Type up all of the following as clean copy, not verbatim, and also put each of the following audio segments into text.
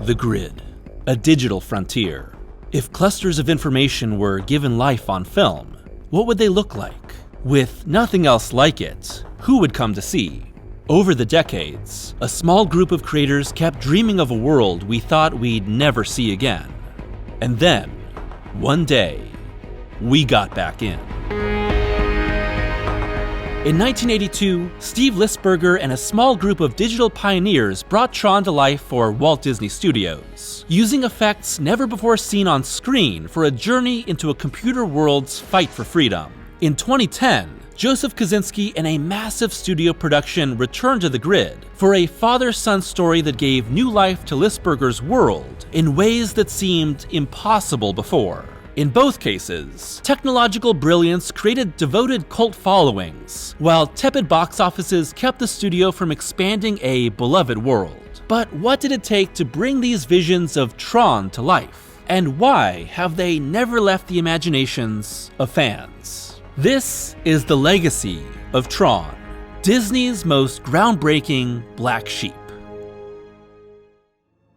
The grid, a digital frontier. If clusters of information were given life on film, what would they look like? With nothing else like it, who would come to see? Over the decades, a small group of creators kept dreaming of a world we thought we'd never see again. And then, one day, we got back in. In 1982, Steve Lisberger and a small group of digital pioneers brought Tron to life for Walt Disney Studios, using effects never before seen on screen for a journey into a computer world's fight for freedom. In 2010, Joseph Kosinski and a massive studio production returned to the grid for a father-son story that gave new life to Lisberger's world in ways that seemed impossible before. In both cases, technological brilliance created devoted cult followings, while tepid box offices kept the studio from expanding a beloved world. But what did it take to bring these visions of Tron to life? And why have they never left the imaginations of fans? This is the legacy of Tron, Disney's most groundbreaking black sheep.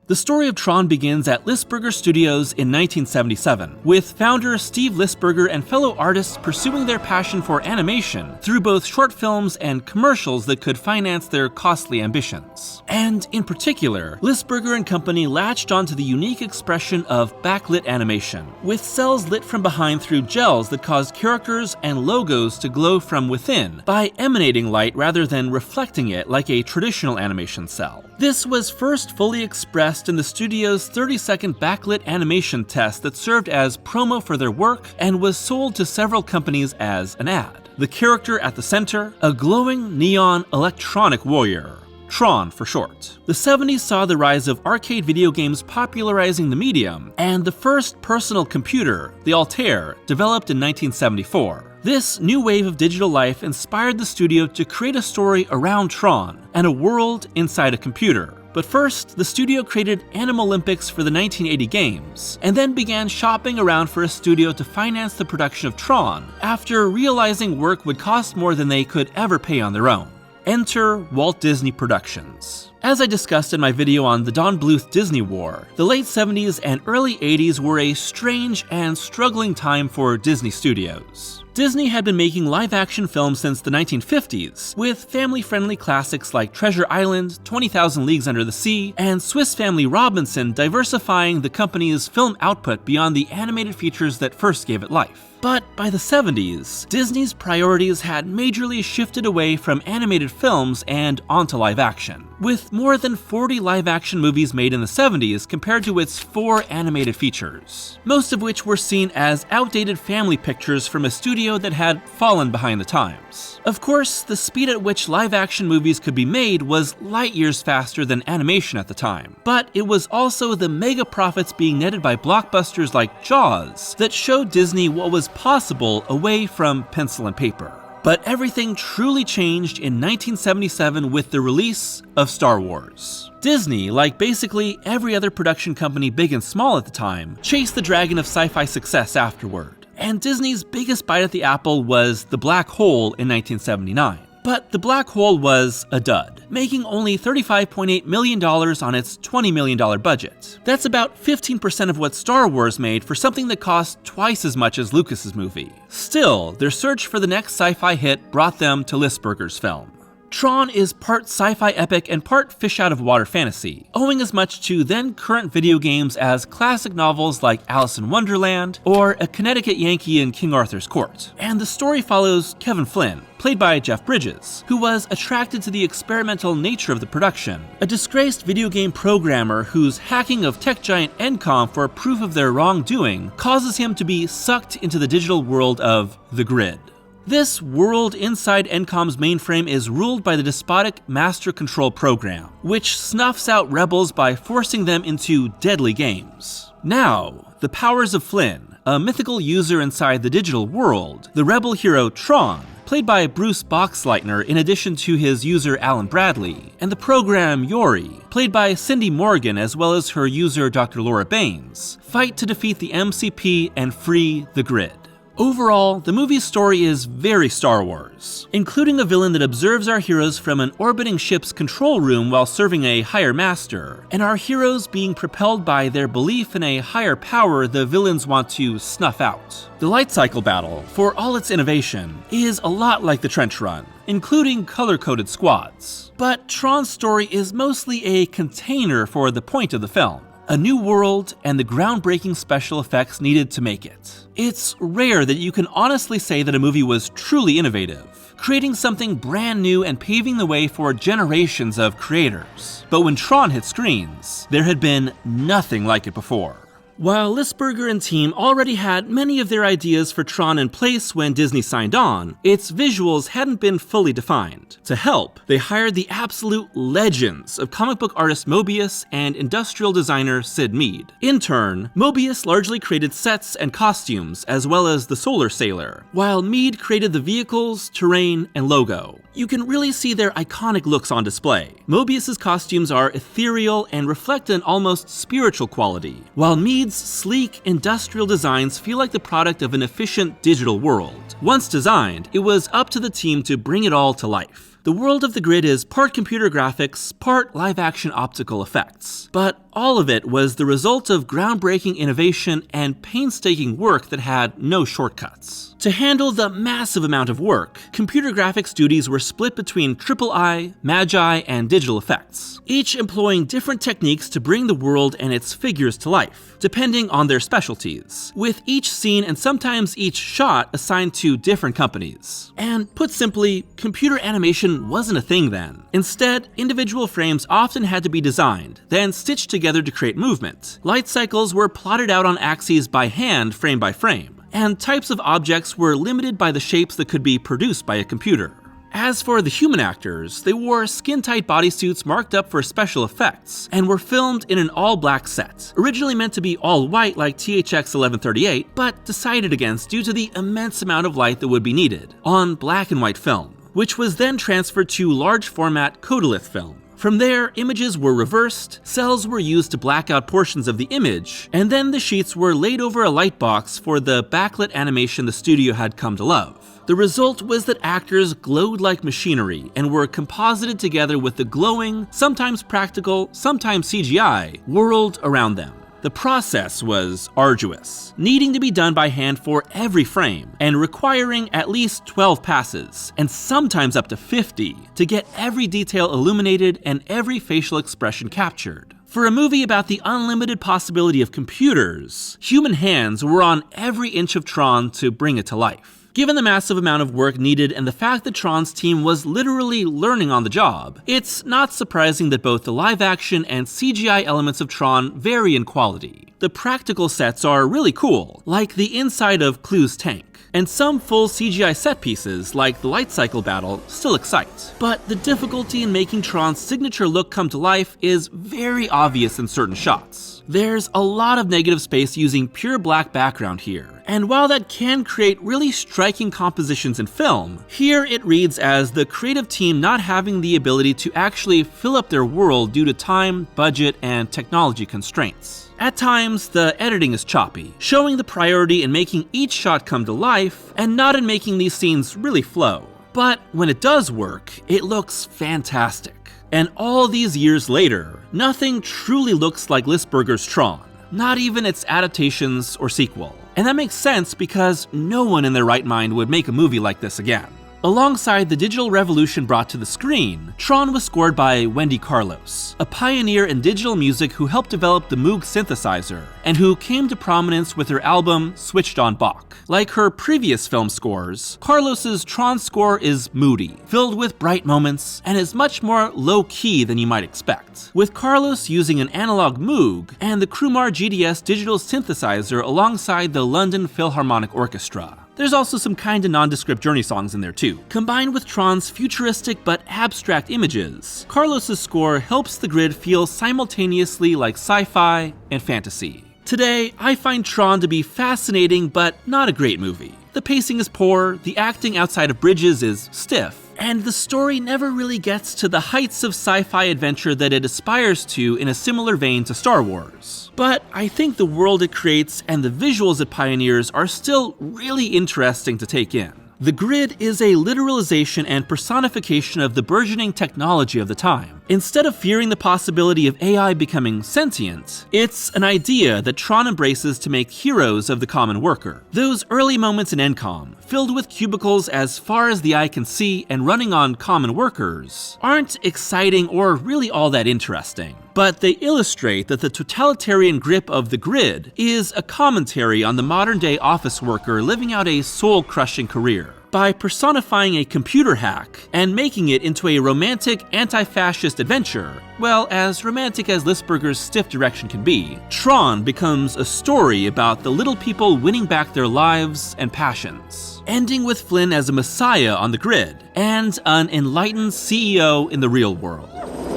The story of Tron begins at Lisberger Studios in 1977, with founder Steve Lisberger and fellow artists pursuing their passion for animation through both short films and commercials that could finance their costly ambitions. And in particular, Lisberger and company latched onto the unique expression of backlit animation, with cells lit from behind through gels that caused characters and logos to glow from within by emanating light rather than reflecting it like a traditional animation cell. This was first fully expressed in the studio's 30-second backlit animation test that served as promo for their work and was sold to several companies as an ad. The character at the center, a glowing neon electronic warrior, Tron for short. The 70s saw the rise of arcade video games popularizing the medium, and the first personal computer, the Altair, developed in 1974. This new wave of digital life inspired the studio to create a story around Tron and a world inside a computer. But first, the studio created Animal Olympics for the 1980 games, and then began shopping around for a studio to finance the production of Tron, after realizing work would cost more than they could ever pay on their own. Enter Walt Disney Productions. As I discussed in my video on the Don Bluth Disney War, the late 70s and early 80s were a strange and struggling time for Disney Studios. Disney had been making live-action films since the 1950s, with family-friendly classics like Treasure Island, 20,000 Leagues Under the Sea, and Swiss Family Robinson diversifying the company's film output beyond the animated features that first gave it life. But by the 70s, Disney's priorities had majorly shifted away from animated films and onto live action, with more than 40 live-action movies made in the 70s compared to its 4 animated features, most of which were seen as outdated family pictures from a studio that had fallen behind the times. Of course, the speed at which live-action movies could be made was light years faster than animation at the time, but it was also the mega profits being netted by blockbusters like Jaws that showed Disney what was possible away from pencil and paper. But everything truly changed in 1977 with the release of Star Wars. Disney, like basically every other production company big and small at the time, chased the dragon of sci-fi success afterward. And Disney's biggest bite at the apple was The Black Hole in 1979. But The Black Hole was a dud, making only $35.8 million on its $20 million budget. That's about 15% of what Star Wars made for something that cost twice as much as Lucas's movie. Still, their search for the next sci-fi hit brought them to Lisberger's film. Tron is part sci-fi epic and part fish-out-of-water fantasy, owing as much to then-current video games as classic novels like Alice in Wonderland or A Connecticut Yankee in King Arthur's Court. And the story follows Kevin Flynn, played by Jeff Bridges, who was attracted to the experimental nature of the production, a disgraced video game programmer whose hacking of tech giant Encom for proof of their wrongdoing causes him to be sucked into the digital world of the grid. This world inside Encom's mainframe is ruled by the despotic Master Control program, which snuffs out rebels by forcing them into deadly games. Now, the powers of Flynn, a mythical user inside the digital world, the rebel hero Tron, played by Bruce Boxleitner in addition to his user Alan Bradley, and the program Yori, played by Cindy Morgan as well as her user Dr. Laura Baines, fight to defeat the MCP and free the grid. Overall, the movie's story is very Star Wars, including a villain that observes our heroes from an orbiting ship's control room while serving a higher master, and our heroes being propelled by their belief in a higher power the villains want to snuff out. The light cycle battle, for all its innovation, is a lot like the trench run, including color-coded squads. But Tron's story is mostly a container for the point of the film. A new world, and the groundbreaking special effects needed to make it. It's rare that you can honestly say that a movie was truly innovative, creating something brand new and paving the way for generations of creators. But when Tron hit screens, there had been nothing like it before. While Lisberger and team already had many of their ideas for Tron in place when Disney signed on, its visuals hadn't been fully defined. To help, they hired the absolute legends of comic book artist Moebius and industrial designer Sid Mead. In turn, Moebius largely created sets and costumes, as well as the Solar Sailor, while Mead created the vehicles, terrain, and logo. You can really see their iconic looks on display. Moebius's costumes are ethereal and reflect an almost spiritual quality, while Mead's sleek, industrial designs feel like the product of an efficient digital world. Once designed, it was up to the team to bring it all to life. The world of the grid is part computer graphics, part live-action optical effects. But all of it was the result of groundbreaking innovation and painstaking work that had no shortcuts. To handle the massive amount of work, computer graphics duties were split between III, Magi, and digital effects, each employing different techniques to bring the world and its figures to life, depending on their specialties, with each scene and sometimes each shot assigned to different companies. And put simply, computer animation wasn't a thing then. Instead, individual frames often had to be designed, then stitched together to create movement. Light cycles were plotted out on axes by hand, frame by frame, and types of objects were limited by the shapes that could be produced by a computer. As for the human actors, they wore skin-tight bodysuits marked up for special effects, and were filmed in an all-black set, originally meant to be all-white like THX 1138, but decided against due to the immense amount of light that would be needed, on black and white film, which was then transferred to large-format Kodalith film. From there, images were reversed, cells were used to black out portions of the image, and then the sheets were laid over a light box for the backlit animation the studio had come to love. The result was that actors glowed like machinery and were composited together with the glowing, sometimes practical, sometimes CGI, world around them. The process was arduous, needing to be done by hand for every frame, and requiring at least 12 passes, and sometimes up to 50, to get every detail illuminated and every facial expression captured. For a movie about the unlimited possibility of computers, human hands were on every inch of Tron to bring it to life. Given the massive amount of work needed and the fact that Tron's team was literally learning on the job, it's not surprising that both the live-action and CGI elements of Tron vary in quality. The practical sets are really cool, like the inside of Clue's tank, and some full CGI set pieces, like the light cycle battle, still excite. But the difficulty in making Tron's signature look come to life is very obvious in certain shots. There's a lot of negative space using pure black background here, and while that can create really striking compositions in film, here it reads as the creative team not having the ability to actually fill up their world due to time, budget, and technology constraints. At times, the editing is choppy, showing the priority in making each shot come to life, and not in making these scenes really flow. But when it does work, it looks fantastic. And all these years later, nothing truly looks like Lisberger's Tron, not even its adaptations or sequel. And that makes sense because no one in their right mind would make a movie like this again. Alongside the digital revolution brought to the screen, Tron was scored by Wendy Carlos, a pioneer in digital music who helped develop the Moog synthesizer, and who came to prominence with her album Switched on Bach. Like her previous film scores, Carlos's Tron score is moody, filled with bright moments, and is much more low-key than you might expect, with Carlos using an analog Moog and the Krumar GDS digital synthesizer alongside the London Philharmonic Orchestra. There's also some kinda nondescript Journey songs in there too. Combined with Tron's futuristic but abstract images, Carlos's score helps the grid feel simultaneously like sci-fi and fantasy. Today, I find Tron to be fascinating but not a great movie. The pacing is poor, the acting outside of bridges is stiff, and the story never really gets to the heights of sci-fi adventure that it aspires to in a similar vein to Star Wars. But I think the world it creates and the visuals it pioneers are still really interesting to take in. The grid is a literalization and personification of the burgeoning technology of the time. Instead of fearing the possibility of AI becoming sentient, it's an idea that Tron embraces to make heroes of the common worker. Those early moments in NCOM, filled with cubicles as far as the eye can see and running on common workers, aren't exciting or really all that interesting. But they illustrate that the totalitarian grip of the grid is a commentary on the modern-day office worker living out a soul-crushing career. By personifying a computer hack and making it into a romantic anti-fascist adventure, well, as romantic as Lisberger's stiff direction can be, Tron becomes a story about the little people winning back their lives and passions, ending with Flynn as a messiah on the grid and an enlightened CEO in the real world.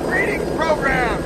Greetings, program!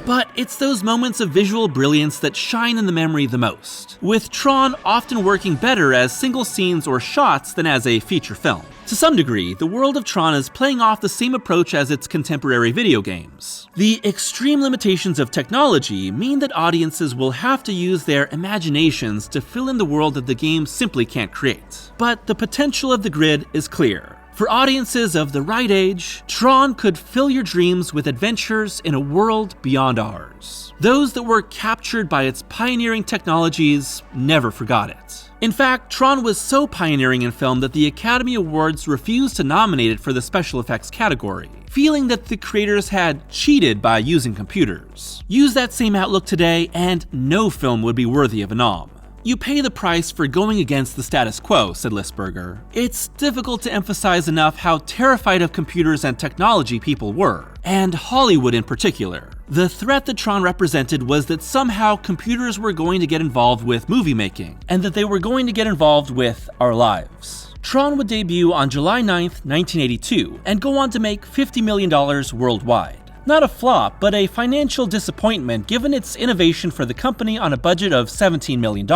But it's those moments of visual brilliance that shine in the memory the most, with Tron often working better as single scenes or shots than as a feature film. To some degree, the world of Tron is playing off the same approach as its contemporary video games. The extreme limitations of technology mean that audiences will have to use their imaginations to fill in the world that the game simply can't create. But the potential of the grid is clear. For audiences of the right age, Tron could fill your dreams with adventures in a world beyond ours. Those that were captured by its pioneering technologies never forgot it. In fact, Tron was so pioneering in film that the Academy Awards refused to nominate it for the special effects category, feeling that the creators had cheated by using computers. Use that same outlook today, and no film would be worthy of a nom. You pay the price for going against the status quo, said Lisberger. It's difficult to emphasize enough how terrified of computers and technology people were, and Hollywood in particular. The threat that Tron represented was that somehow computers were going to get involved with movie making, and that they were going to get involved with our lives. Tron would debut on July 9th, 1982, and go on to make $50 million worldwide. Not a flop, but a financial disappointment given its innovation for the company on a budget of $17 million.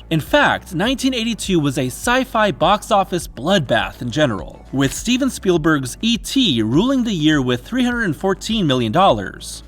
In fact, 1982 was a sci-fi box office bloodbath in general, with Steven Spielberg's E.T. ruling the year with $314 million,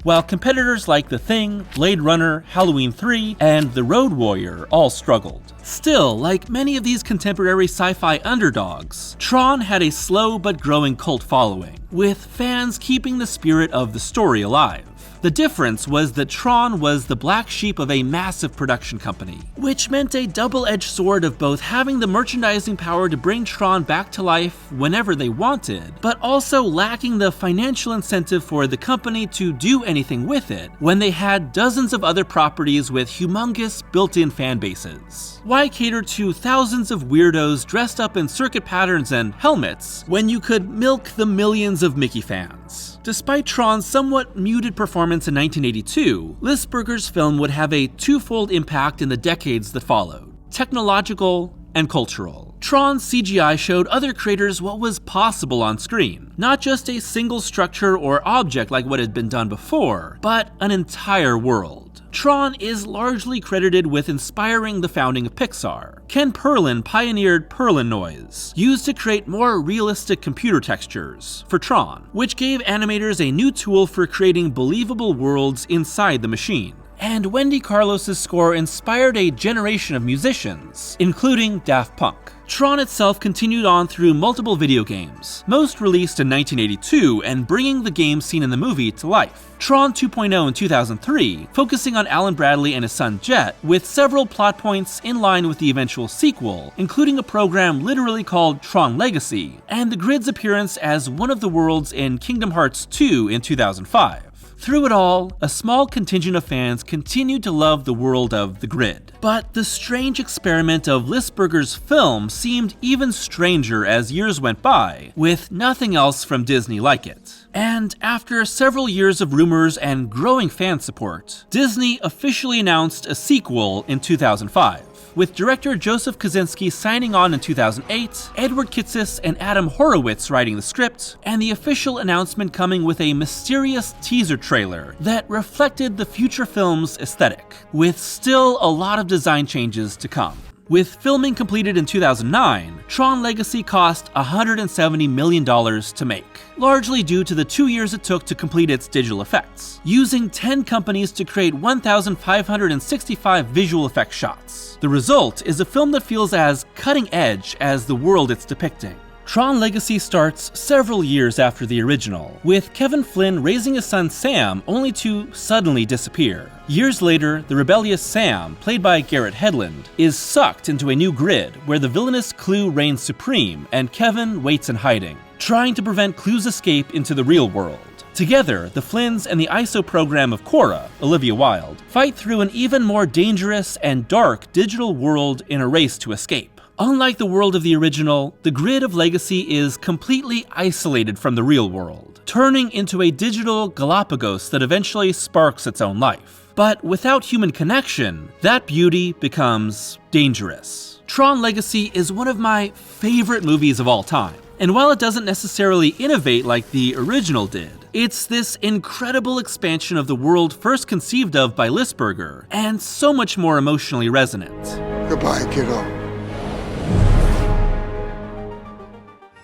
while competitors like The Thing, Blade Runner, Halloween 3, and The Road Warrior all struggled. Still, like many of these contemporary sci-fi underdogs, Tron had a slow but growing cult following, with fans keeping the spirit of the story alive. The difference was that Tron was the black sheep of a massive production company, which meant a double-edged sword of both having the merchandising power to bring Tron back to life whenever they wanted, but also lacking the financial incentive for the company to do anything with it when they had dozens of other properties with humongous built-in fan bases. Why cater to thousands of weirdos dressed up in circuit patterns and helmets when you could milk the millions of Mickey fans? Despite Tron's somewhat muted performance in 1982, Lisberger's film would have a twofold impact in the decades that followed: technological and cultural. Tron's CGI showed other creators what was possible on screen, not just a single structure or object like what had been done before, but an entire world. Tron is largely credited with inspiring the founding of Pixar. Ken Perlin pioneered Perlin noise, used to create more realistic computer textures, for Tron, which gave animators a new tool for creating believable worlds inside the machine. And Wendy Carlos's score inspired a generation of musicians, including Daft Punk. Tron itself continued on through multiple video games, most released in 1982 and bringing the game seen in the movie to life. Tron 2.0 in 2003, focusing on Alan Bradley and his son Jet, with several plot points in line with the eventual sequel, including a program literally called Tron Legacy, and the grid's appearance as one of the worlds in Kingdom Hearts 2 in 2005. Through it all, a small contingent of fans continued to love the world of the grid. But the strange experiment of Lisberger's film seemed even stranger as years went by, with nothing else from Disney like it. And after several years of rumors and growing fan support, Disney officially announced a sequel in 2005. With director Joseph Kosinski signing on in 2008, Edward Kitsis and Adam Horowitz writing the script, and the official announcement coming with a mysterious teaser trailer that reflected the future film's aesthetic, with still a lot of design changes to come. With filming completed in 2009, Tron Legacy cost $170 million to make, largely due to the 2 years it took to complete its digital effects, using 10 companies to create 1,565 visual effects shots. The result is a film that feels as cutting edge as the world it's depicting. Tron Legacy starts several years after the original, with Kevin Flynn raising his son Sam only to suddenly disappear. Years later, the rebellious Sam, played by Garrett Hedlund, is sucked into a new grid where the villainous Clue reigns supreme and Kevin waits in hiding, trying to prevent Clue's escape into the real world. Together, the Flynns and the ISO program of Cora, Olivia Wilde, fight through an even more dangerous and dark digital world in a race to escape. Unlike the world of the original, the grid of Legacy is completely isolated from the real world, turning into a digital Galapagos that eventually sparks its own life. But without human connection, that beauty becomes dangerous. Tron Legacy is one of my favorite movies of all time, and while it doesn't necessarily innovate like the original did, it's this incredible expansion of the world first conceived of by Lisberger, and so much more emotionally resonant. Goodbye, kiddo.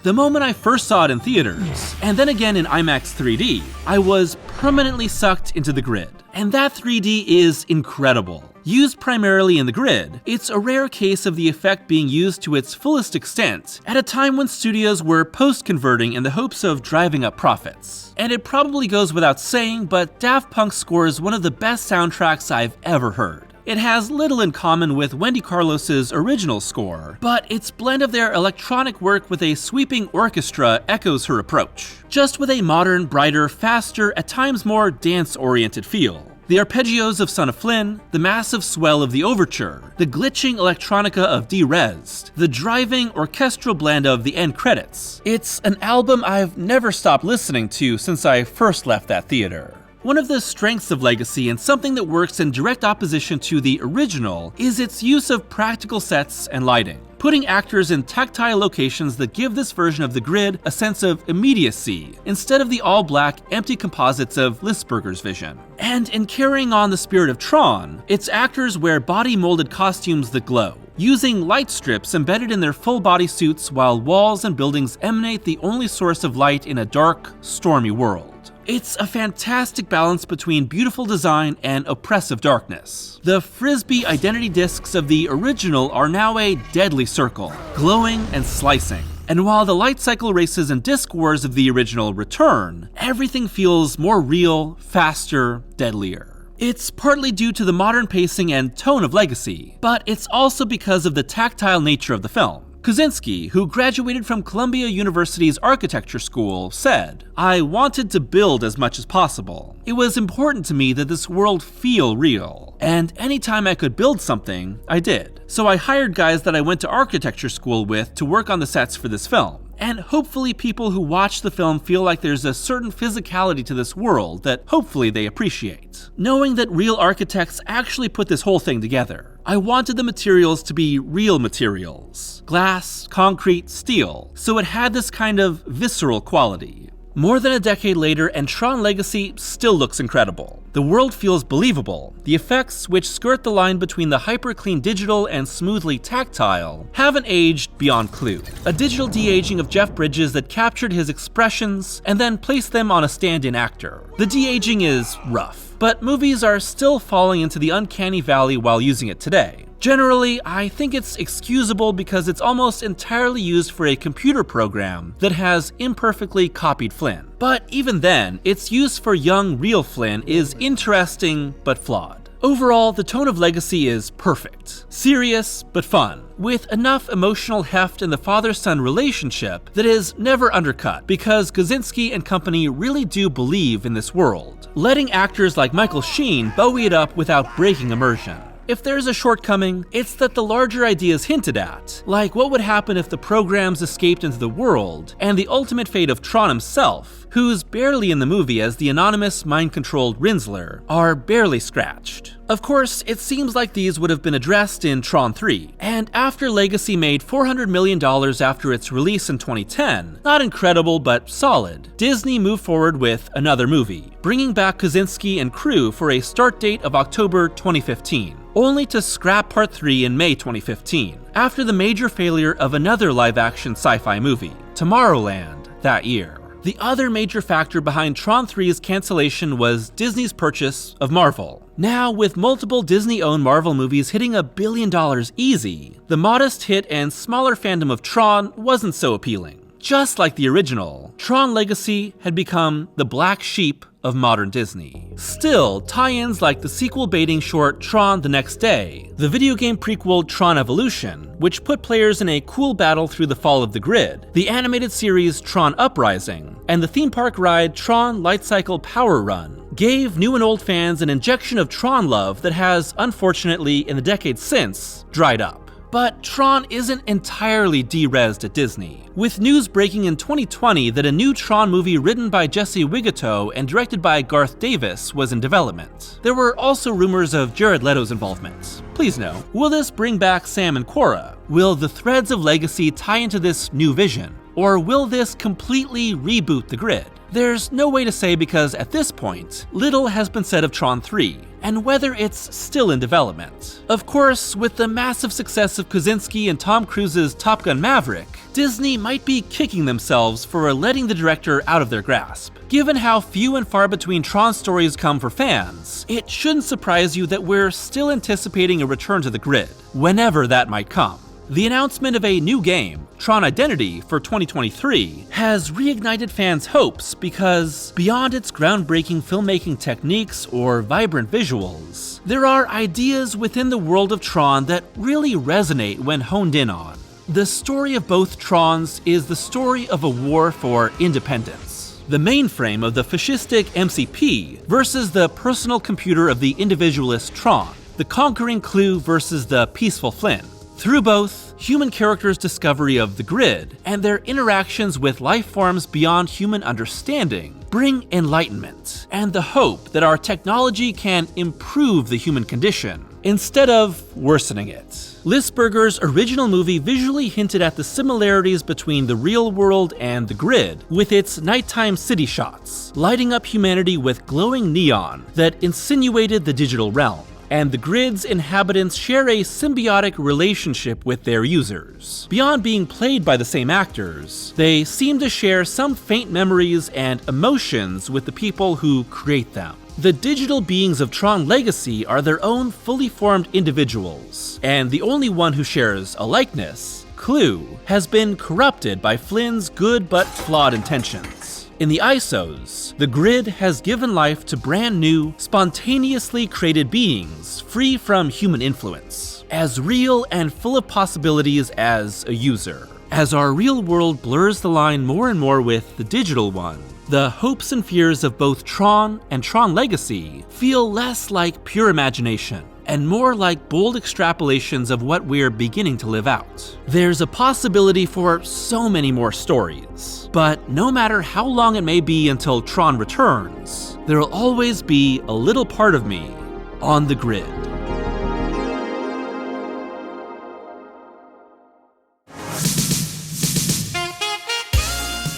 The moment I first saw it in theaters, and then again in IMAX 3D, I was permanently sucked into the grid. And that 3D is incredible. Used primarily in the grid, it's a rare case of the effect being used to its fullest extent at a time when studios were post-converting in the hopes of driving up profits. And it probably goes without saying, but Daft Punk scores one of the best soundtracks I've ever heard. It has little in common with Wendy Carlos's original score, but its blend of their electronic work with a sweeping orchestra echoes her approach, just with a modern, brighter, faster, at times more dance-oriented feel. The arpeggios of Son of Flynn, the massive swell of the overture, the glitching electronica of Derezzed, the driving orchestral blend of the end credits. It's an album I've never stopped listening to since I first left that theater. One of the strengths of Legacy, and something that works in direct opposition to the original, is its use of practical sets and lighting, putting actors in tactile locations that give this version of the grid a sense of immediacy, instead of the all-black, empty composites of Lisberger's vision. And in carrying on the spirit of Tron, its actors wear body-molded costumes that glow, using light strips embedded in their full body suits while walls and buildings emanate the only source of light in a dark, stormy world. It's a fantastic balance between beautiful design and oppressive darkness. The Frisbee identity discs of the original are now a deadly circle, glowing and slicing. And while the light cycle races and disc wars of the original return, everything feels more real, faster, deadlier. It's partly due to the modern pacing and tone of Legacy, but it's also because of the tactile nature of the film. Kosinski, who graduated from Columbia University's architecture school, said, "I wanted to build as much as possible. It was important to me that this world feel real. And anytime I could build something, I did. So I hired guys that I went to architecture school with to work on the sets for this film. And hopefully people who watch the film feel like there's a certain physicality to this world that hopefully they appreciate. Knowing that real architects actually put this whole thing together. I wanted the materials to be real materials. Glass, concrete, steel. So it had this kind of visceral quality. More than a decade later, and Tron Legacy still looks incredible. The world feels believable. The effects, which skirt the line between the hyper-clean digital and smoothly tactile, haven't aged beyond Clue. A digital de-aging of Jeff Bridges that captured his expressions and then placed them on a stand-in actor. The de-aging is rough, but movies are still falling into the uncanny valley while using it today. Generally, I think it's excusable because it's almost entirely used for a computer program that has imperfectly copied Flynn. But even then, its use for young, real Flynn is interesting but flawed. Overall, the tone of Legacy is perfect. Serious, but fun, with enough emotional heft in the father-son relationship that is never undercut because Kosinski and company really do believe in this world, letting actors like Michael Sheen buoy it up without breaking immersion. If there's a shortcoming, it's that the larger ideas hinted at, like what would happen if the programs escaped into the world, and the ultimate fate of Tron himself, who's barely in the movie as the anonymous mind-controlled Rinsler, are barely scratched. Of course, it seems like these would have been addressed in Tron 3, and after Legacy made $400 million after its release in 2010, not incredible but solid, Disney moved forward with another movie, bringing back Kosinski and crew for a start date of October 2015, only to scrap Part 3 in May 2015, after the major failure of another live-action sci-fi movie, Tomorrowland, that year. The other major factor behind Tron 3's cancellation was Disney's purchase of Marvel. Now, with multiple Disney-owned Marvel movies hitting $1 billion easy, the modest hit and smaller fandom of Tron wasn't so appealing. Just like the original, Tron Legacy had become the black sheep of modern Disney. Still, tie-ins like the sequel-baiting short Tron the Next Day, the video game prequel Tron Evolution, which put players in a cool battle through the fall of the grid, the animated series Tron Uprising, and the theme park ride Tron Lightcycle Power Run, gave new and old fans an injection of Tron love that has, unfortunately, in the decades since, dried up. But Tron isn't entirely de-resed at Disney, with news breaking in 2020 that a new Tron movie written by Jesse Wigato and directed by Garth Davis was in development. There were also rumors of Jared Leto's involvement. Please know, will this bring back Sam and Cora? Will the threads of Legacy tie into this new vision? Or will this completely reboot the grid? There's no way to say because at this point, little has been said of Tron 3, and whether it's still in development. Of course, with the massive success of Kosinski and Tom Cruise's Top Gun Maverick, Disney might be kicking themselves for letting the director out of their grasp. Given how few and far between Tron stories come for fans, it shouldn't surprise you that we're still anticipating a return to the grid, whenever that might come. The announcement of a new game, Tron Identity, for 2023 has reignited fans' hopes because, beyond its groundbreaking filmmaking techniques or vibrant visuals, there are ideas within the world of Tron that really resonate when honed in on. The story of both Trons is the story of a war for independence. The mainframe of the fascistic MCP versus the personal computer of the individualist Tron, the conquering Clue versus the peaceful Flynn. Through both, human characters' discovery of the grid and their interactions with life forms beyond human understanding bring enlightenment and the hope that our technology can improve the human condition instead of worsening it. Lisberger's original movie visually hinted at the similarities between the real world and the grid, with its nighttime city shots, lighting up humanity with glowing neon that insinuated the digital realm. And the grid's inhabitants share a symbiotic relationship with their users. Beyond being played by the same actors, they seem to share some faint memories and emotions with the people who create them. The digital beings of Tron Legacy are their own fully formed individuals, and the only one who shares a likeness, Clue, has been corrupted by Flynn's good but flawed intentions. In the ISOs, the grid has given life to brand new, spontaneously created beings free from human influence, as real and full of possibilities as a user. As our real world blurs the line more and more with the digital one, the hopes and fears of both Tron and Tron Legacy feel less like pure imagination and more like bold extrapolations of what we're beginning to live out. There's a possibility for so many more stories, but no matter how long it may be until Tron returns, there'll always be a little part of me on the grid.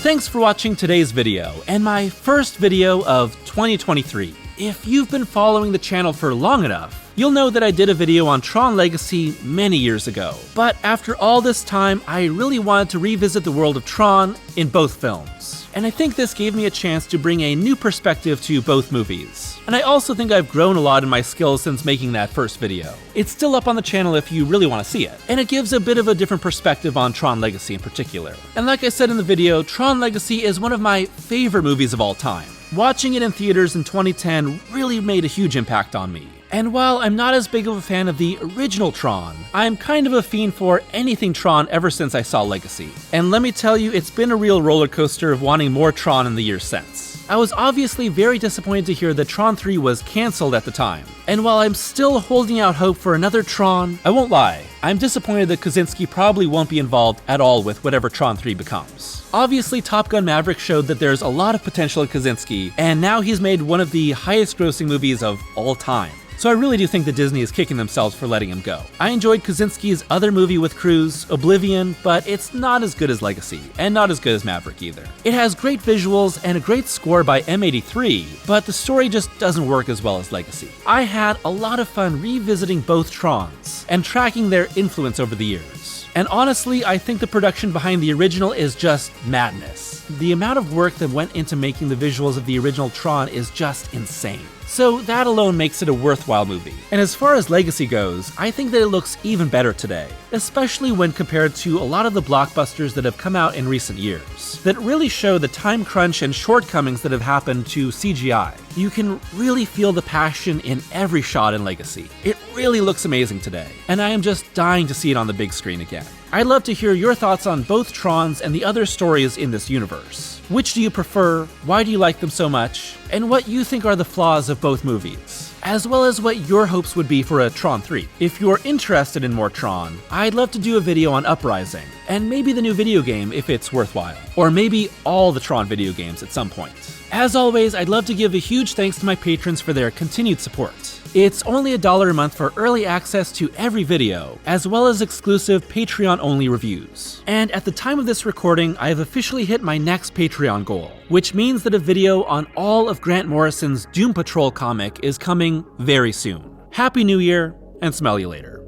Thanks for watching today's video, and my first video of 2023. If you've been following the channel for long enough, you'll know that I did a video on Tron Legacy many years ago. But after all this time, I really wanted to revisit the world of Tron in both films. And I think this gave me a chance to bring a new perspective to both movies. And I also think I've grown a lot in my skills since making that first video. It's still up on the channel if you really want to see it. And it gives a bit of a different perspective on Tron Legacy in particular. And like I said in the video, Tron Legacy is one of my favorite movies of all time. Watching it in theaters in 2010 really made a huge impact on me. And while I'm not as big of a fan of the original Tron, I'm kind of a fiend for anything Tron ever since I saw Legacy. And let me tell you, it's been a real roller coaster of wanting more Tron in the years since. I was obviously very disappointed to hear that Tron 3 was cancelled at the time. And while I'm still holding out hope for another Tron, I won't lie, I'm disappointed that Kosinski probably won't be involved at all with whatever Tron 3 becomes. Obviously, Top Gun Maverick showed that there's a lot of potential in Kosinski, and now he's made one of the highest grossing movies of all time. So I really do think that Disney is kicking themselves for letting him go. I enjoyed Kosinski's other movie with Cruise, Oblivion, but it's not as good as Legacy, and not as good as Maverick either. It has great visuals and a great score by M83, but the story just doesn't work as well as Legacy. I had a lot of fun revisiting both Trons, and tracking their influence over the years. And honestly, I think the production behind the original is just madness. The amount of work that went into making the visuals of the original Tron is just insane. So that alone makes it a worthwhile movie. And as far as Legacy goes, I think that it looks even better today, especially when compared to a lot of the blockbusters that have come out in recent years, that really show the time crunch and shortcomings that have happened to CGI. You can really feel the passion in every shot in Legacy. It really looks amazing today, and I am just dying to see it on the big screen again. I'd love to hear your thoughts on both Trons and the other stories in this universe. Which do you prefer, why do you like them so much, and what you think are the flaws of both movies, as well as what your hopes would be for a Tron 3. If you're interested in more Tron, I'd love to do a video on Uprising, and maybe the new video game if it's worthwhile, or maybe all the Tron video games at some point. As always, I'd love to give a huge thanks to my patrons for their continued support. It's only $1 a month for early access to every video, as well as exclusive Patreon-only reviews. And at the time of this recording, I have officially hit my next Patreon goal, which means that a video on all of Grant Morrison's Doom Patrol comic is coming very soon. Happy New Year, and smell you later.